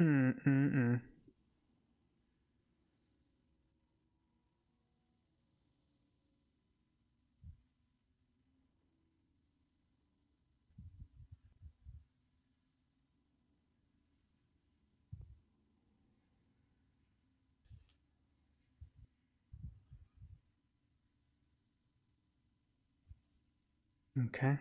Mm-mm-mm. Okay.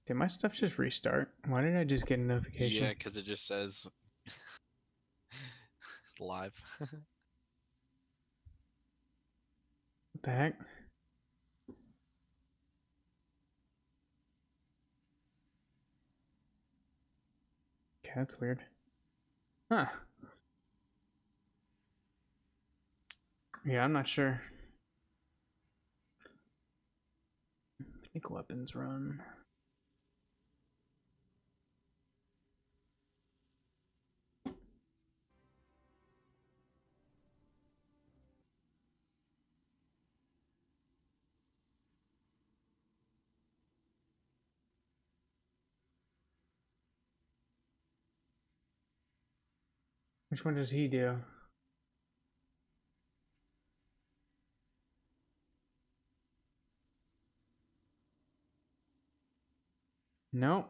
Did my stuff just restart? Why did I just get a notification? Yeah, because it just says live. What the heck? Okay, that's weird. Huh. Yeah, I'm not sure. Make weapons run. Which one does he do? Nope.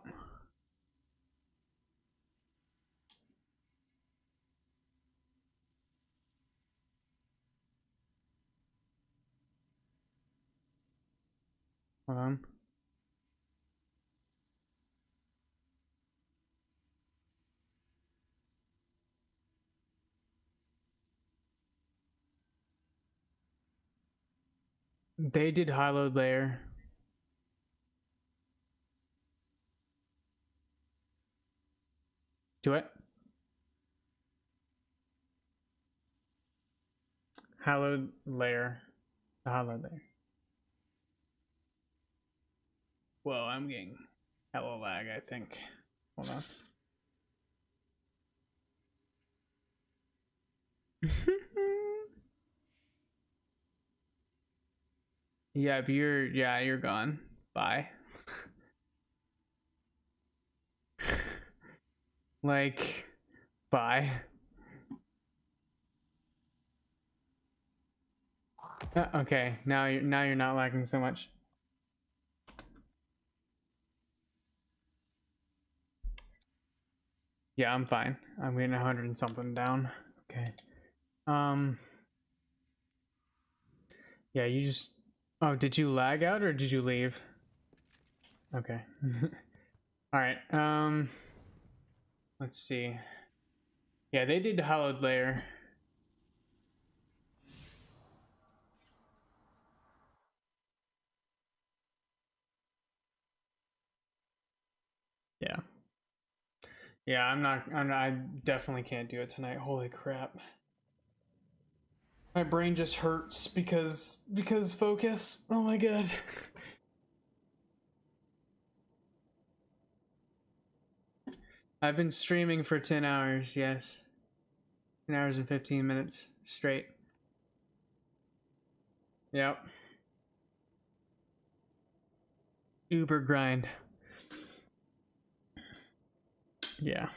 Hold on. They did high load layer. Do it. High load layer. The high load layer. Whoa, I'm getting hella lag, I think. Hold on. Yeah, but you're gone. Bye. Like, bye. Okay, now you're not lagging so much. Yeah, I'm fine. I'm getting 100 and something down. Okay. Yeah, you just. Oh, did you lag out or did you leave? Okay. All right. Let's see. Yeah, they did hollowed layer. Yeah. Yeah, I definitely can't do it tonight. Holy crap. My brain just hurts because focus. Oh my god. I've been streaming for 10 hours, yes. 10 hours and 15 minutes straight. Yep. Uber grind. Yeah.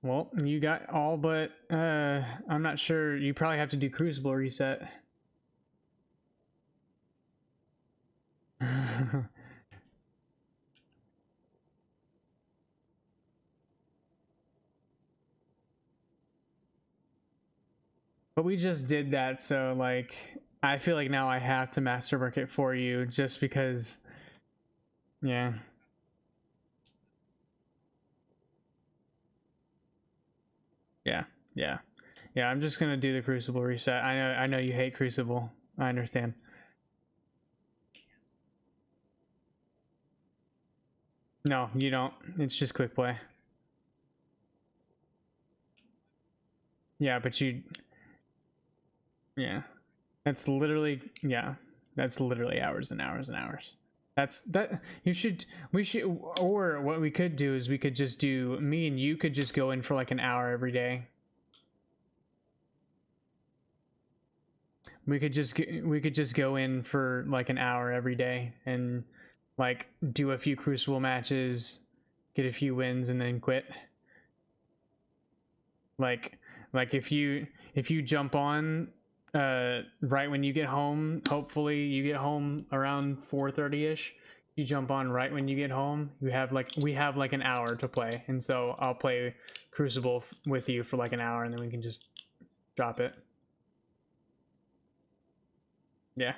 Well, you got all but I'm not sure. You probably have to do Crucible reset. But we just did that, so like I feel like now I have to masterwork it for you just because yeah. Yeah. Yeah. Yeah, I'm just gonna do the Crucible reset. I know you hate Crucible. I understand. No, you don't. It's just quick play. Yeah, but you yeah. That's literally yeah. That's literally hours and hours and hours. That's that you should we should or what we could do is we could just do me and you could just go in for like an hour every day. We could just go in for like an hour every day and like do a few Crucible matches, get a few wins and then quit. Like like if you jump on right when you get home, hopefully you get home around 4:30ish. You jump on right when you get home. You have like we have like an hour to play, and so I'll play Crucible with you for like an hour, and then we can just drop it. Yeah.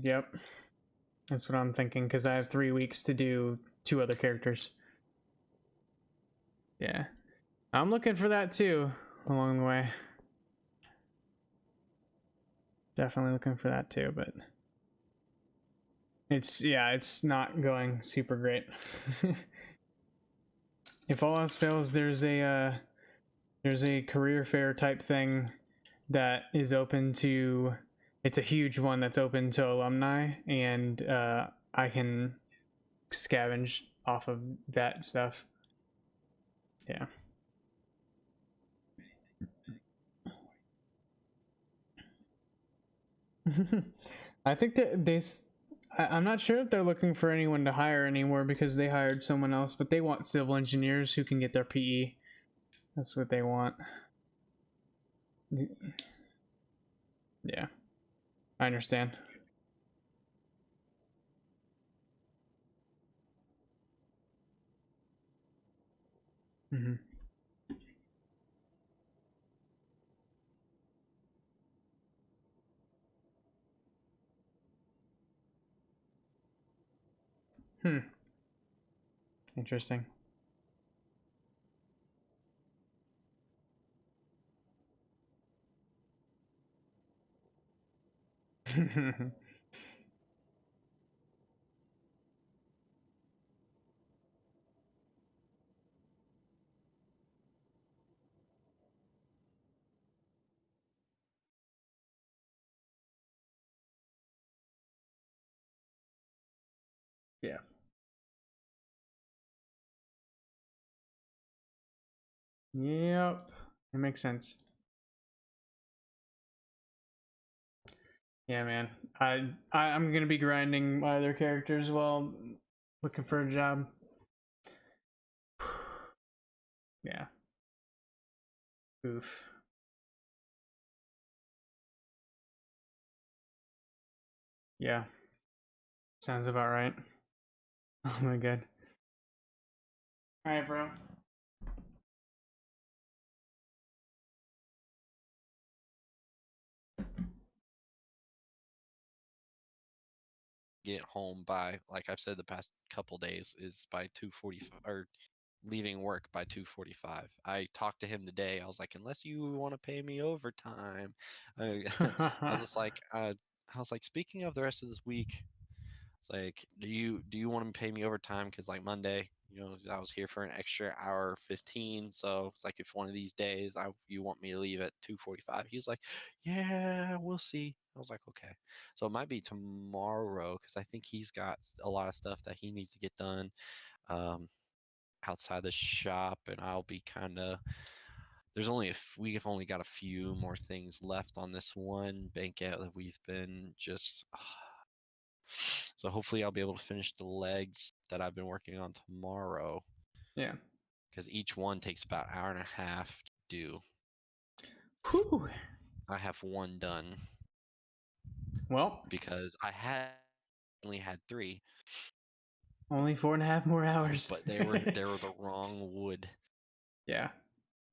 Yep. That's what I'm thinking because I have 3 weeks to do 2 other characters. Yeah. I'm looking for that too along the way. Definitely looking for that too, but it's not going super great. If all else fails, there's a career fair type thing that is open to. It's a huge one that's open to alumni, and I can scavenge off of that stuff. Yeah. I think that I'm not sure if they're looking for anyone to hire anymore because they hired someone else, but they want civil engineers who can get their PE. That's what they want. Yeah, I understand. Mm-hmm. Hmm. Interesting. Yeah. Yep. It makes sense. Yeah, man. I'm gonna be grinding my other characters while looking for a job. Yeah. Oof. Yeah. Sounds about right. Oh my god. All right, bro. Get home by, like I've said the past couple days, is by 2:45 or leaving work by 2:45. I talked to him today. I was like, unless you want to pay me overtime, I was just like, I was like, speaking of the rest of this week, it's like, do you want to pay me overtime? Because like Monday, I was here for an extra hour 15. So it's like if one of these days you want me to leave at 2:45, he's like, yeah, we'll see. I was like, okay. So it might be tomorrow because I think he's got a lot of stuff that he needs to get done um, outside the shop, and I'll be kind of. We've only got a few more things left on this one banquet that we've been just so hopefully I'll be able to finish the legs that I've been working on tomorrow Yeah. because each one takes about an hour and a half to do. Whew. I have one done Well, because I had only had three, only 4.5 more hours. but they were the wrong wood. Yeah.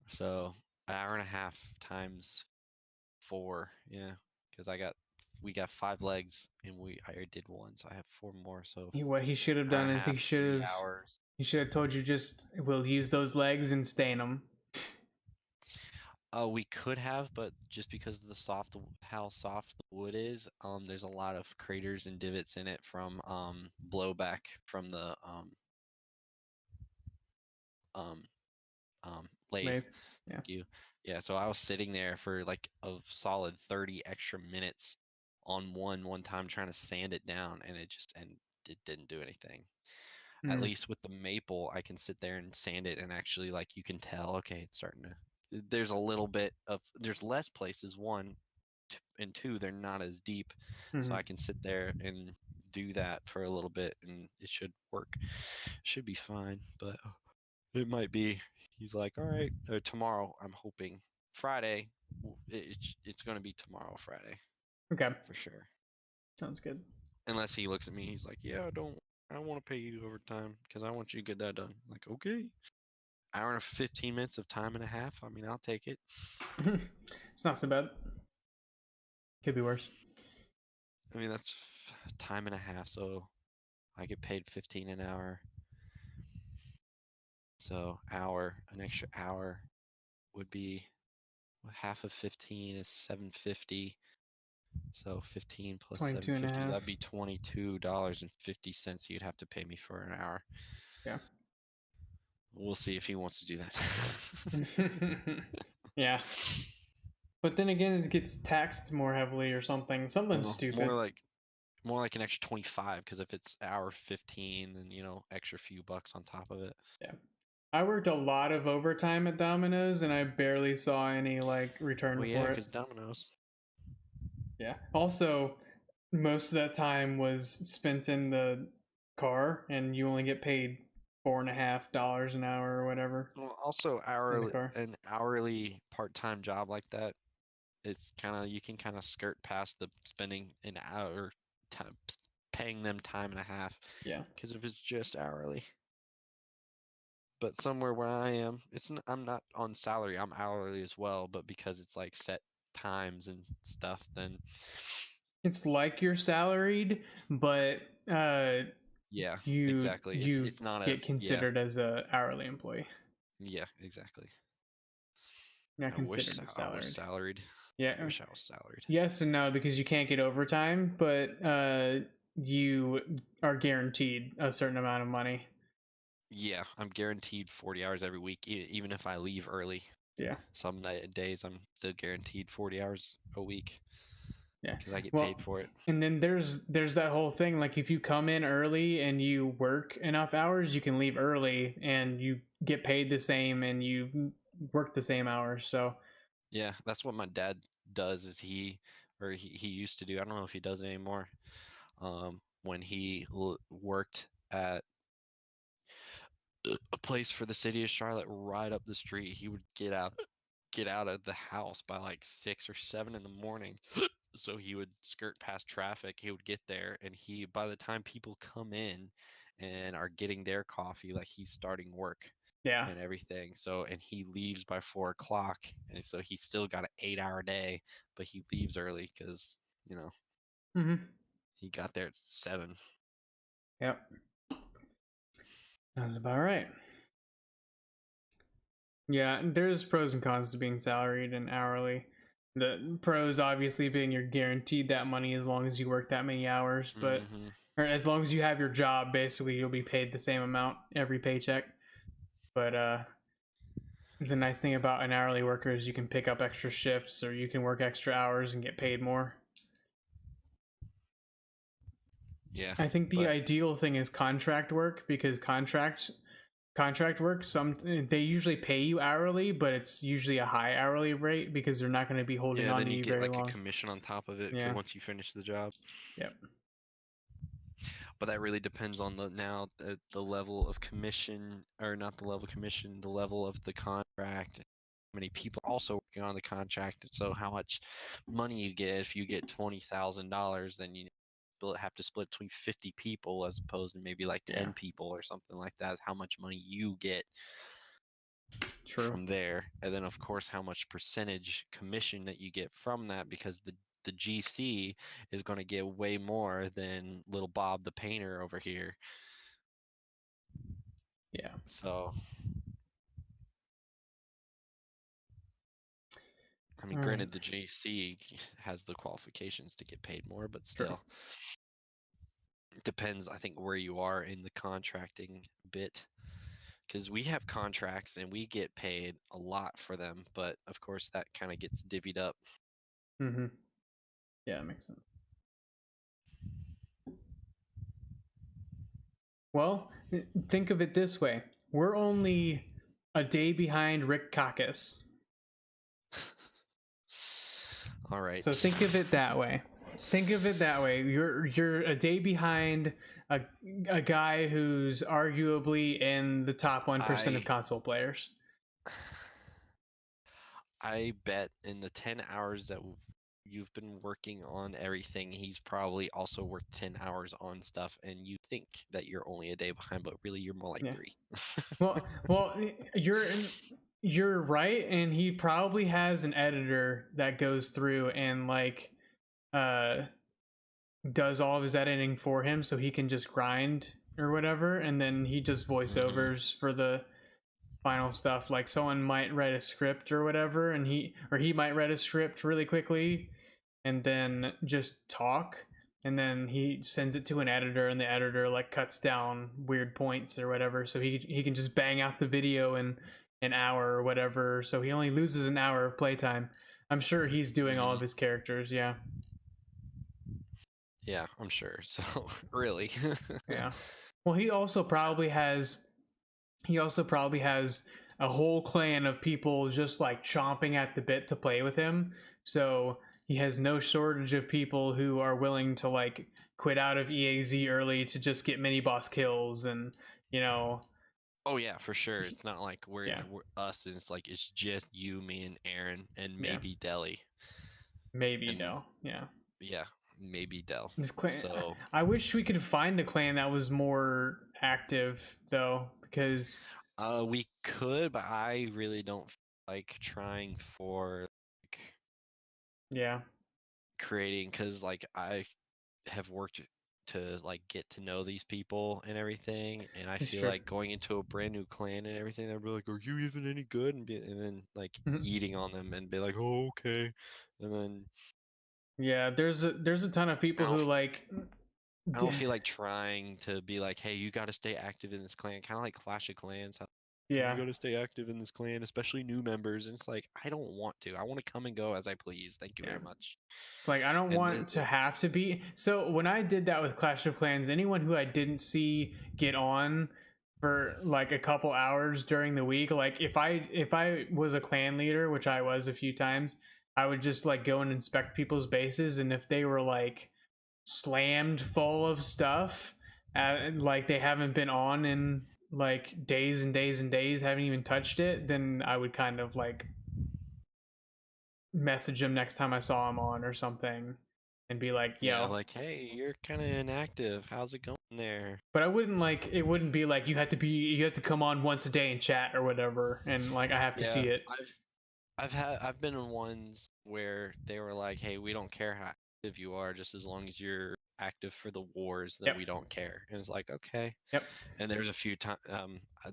So an hour and a half times four, yeah, because we got five legs and I did one, so I have four more. So What he should have hour done and a is half, 3 hours. he should have told you just we'll use those legs and stain them. We could have, but just because of how soft the wood is, there's a lot of craters and divots in it from blowback from the um, lathe. Lathe. Yeah. Thank you. Yeah, so I was sitting there for like a solid 30 extra minutes on one time trying to sand it down, and it didn't do anything. At Mm. least with the maple, I can sit there and sand it, and actually, like, you can tell, okay, it's starting to. There's a little bit of there's less places. One, and two, they're not as deep, so Mm-hmm. I can sit there and do that for a little bit, and it should work. Should be fine, but it might be. He's like, all right, tomorrow. I'm hoping Friday. It's going to be tomorrow, Friday, Okay, for sure. sounds good. Unless he looks at me, he's like, yeah, I want to pay you overtime because I want you to get that done. I'm like, okay. Hour and 15 minutes of time and a half. I mean, I'll take it. It's not so bad. Could be worse. I mean, that's time and a half, so I get paid 15 an hour. So an extra hour would be half of 15 is 750. So 15 plus 22 and a 750, that'd half. be $22.50 you'd have to pay me for an hour. Yeah. We'll see if he wants to do that. Yeah. But then again, it gets taxed more heavily or something. Something Well, stupid. more like an extra 25, because if it's hour 15, then extra few bucks on top of it. Yeah. I worked a lot of overtime at Domino's and I barely saw any like return Well, yeah, for it. because Domino's. Yeah. Also, most of that time was spent in the car and you only get paid $4.50 an hour or whatever Well, also in the car. an hourly part-time job like that, it's you can kind of skirt past the spending an hour time, paying them time and a half. Yeah. Because if it's just hourly. But somewhere where I am, I'm not on salary. I'm hourly as well, but because it's like set times and stuff, then It's like you're salaried, but yeah, you exactly. you It's not as get considered as a hourly employee. yeah, exactly. Not I wish considered as I was salaried. salaried. I Yeah. wish I was salaried. Yes and no, because you can't get overtime, but you are guaranteed a certain amount of money. Yeah, I'm guaranteed 40 hours every week, even if I leave early. Yeah. Some days I'm still guaranteed 40 hours a week Yeah. because I get Well, paid for it. and then there's that whole thing, like if you come in early and you work enough hours, you can leave early and you get paid the same and you work the same hours. So Yeah, that's what my dad does. Is he used to do. I don't know if he does it anymore. When he worked at a place for the city of Charlotte right up the street, he would get out of the house by like 6 or 7 in the morning. So he would skirt past traffic. He would get there, and by the time people come in and are getting their coffee, like he's starting work yeah. and everything. So, and he leaves by 4 o'clock, and so he's still got an 8-hour day, but he leaves early because Mm-hmm. he got there at 7. Yep. That's about right. Yeah, there's pros and cons to being salaried and hourly. The pros obviously being you're guaranteed that money as long as you work that many hours, but Hmm. or as long as you have your job, basically you'll be paid the same amount every paycheck. But the nice thing about an hourly worker is you can pick up extra shifts or you can work extra hours and get paid more. Yeah, I think the but ideal thing is contract work because contract work they usually pay you hourly, but it's usually a high hourly rate because they're not going to be holding yeah, on then to you you get very like a long. commission on top of it Yeah. once you finish the job. Yep. But that really depends on the level of commission, or not the level of commission, the level of the contract. How many people are also working on the contract? So how much money you get. If you get $20,000, then you have to split between 50 people as opposed to maybe like 10 Yeah. people or something like that. Is how much money you get True. from there, and then of course how much percentage commission that you get from that, because the GC is going to get way more than little Bob the painter over here. Yeah. So I mean, All right. granted, the GC has the qualifications to get paid more, but True. still, it depends, I think, where you are in the contracting bit. Because we have contracts and we get paid a lot for them, but of course that kind of gets divvied up. Mm-hmm. Yeah, that makes sense. Well, think of it this way: we're only a day behind Rick Caucus. All right. So think of it that way. think of it that way. You're a day behind a a guy who's arguably in the top 1% of I console players. I bet in the 10 hours that you've been working on everything, he's probably also worked 10 hours on stuff, and you think that you're only a day behind, but really you're more like Yeah. 3. Well, you're right, and he probably has an editor that goes through and like uh does all of his editing for him, so he can just grind or whatever, and then he does Hmm. voiceovers for the final stuff. Like someone might write a script or whatever, and he might write a script really quickly and then just talk, and then he sends it to an editor, and the editor like cuts down weird points or whatever, so he can just bang out the video in an hour or whatever, so he only loses an hour of playtime. I'm sure he's doing all Hmm. of his characters. Yeah. Yeah, I'm sure. So, really. Yeah. Well, he also probably has a whole clan of people just like chomping at the bit to play with him. So he has no shortage of people who are willing to like quit out of EAZ early to just get mini boss kills, and you know, Oh yeah, for sure. It's not like yeah, we're us, and it's like it's just you, me, and Aaron, and yeah, maybe Deli, maybe and no, yeah. yeah, maybe Dell. This clan, So, I wish we could find a clan that was more active though, because we could, but I really don't like trying for like yeah, creating, because like I have worked to like get to know these people and everything, and I it's feel true. like going into a brand new clan and everything, they'll be like, "Are you even any good?" And then like eating on them and be like, "Oh, okay," and then Yeah, there's a ton of I people don't who like I d- don't feel like trying to be like, "Hey, you got to stay active in this clan," kind of like Clash of Clans. How you yeah. got to stay active in this clan, especially new members, and it's like I don't want to. I want to come and go as I please. Thank you Yeah. very much. It's like I don't And want to have to be. So when I did that with Clash of Clans, anyone who I didn't see get on for like a couple hours during the week, like if I was a clan leader, which I was a few times, I would just like go and inspect people's bases, and if they were like slammed full of stuff, like they haven't been on in like days and days and days, haven't even touched it, then I would kind of like message him next time I saw him on or something and be like, yeah, yo. like, "Hey, you're kind of inactive. How's it going there?" But I wouldn't like it wouldn't be like you have to come on once a day and chat or whatever, and like I have to Yeah, see it. I've been in ones where they were like, "Hey, we don't care how active you are, just as long as you're active for the wars, then Yep. we don't care." And it's like, okay. Yep. And there's a few times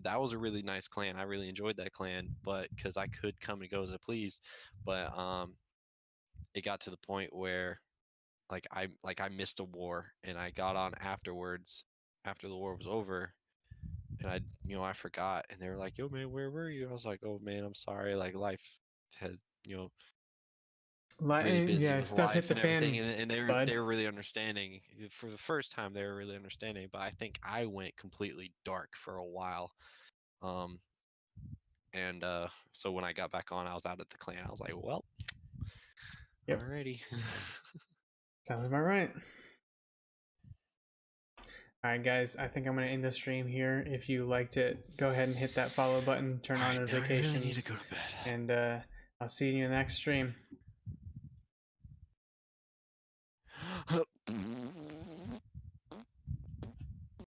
that was a really nice clan. I really enjoyed that clan, but because I could come and go as I pleased, but it got to the point where I missed a war and I got on afterwards after the war was over, and I forgot, and they were like, "Yo man, where were you?" I was like, "Oh man, I'm sorry, like life has really busy Yeah, with stuff hit life the and everything," fan, and bud. they were really understanding. For the first time they were really understanding, but I think I went completely dark for a while. um and so when I got back on, I was out of the clan. I was like, well, Yep. alrighty. Sounds about right. All right, guys, I think I'm going to end the stream here. If you liked it, go ahead and hit that follow button, turn All on right, now I really need to notifications, go to bed. and I'll see you in the next stream.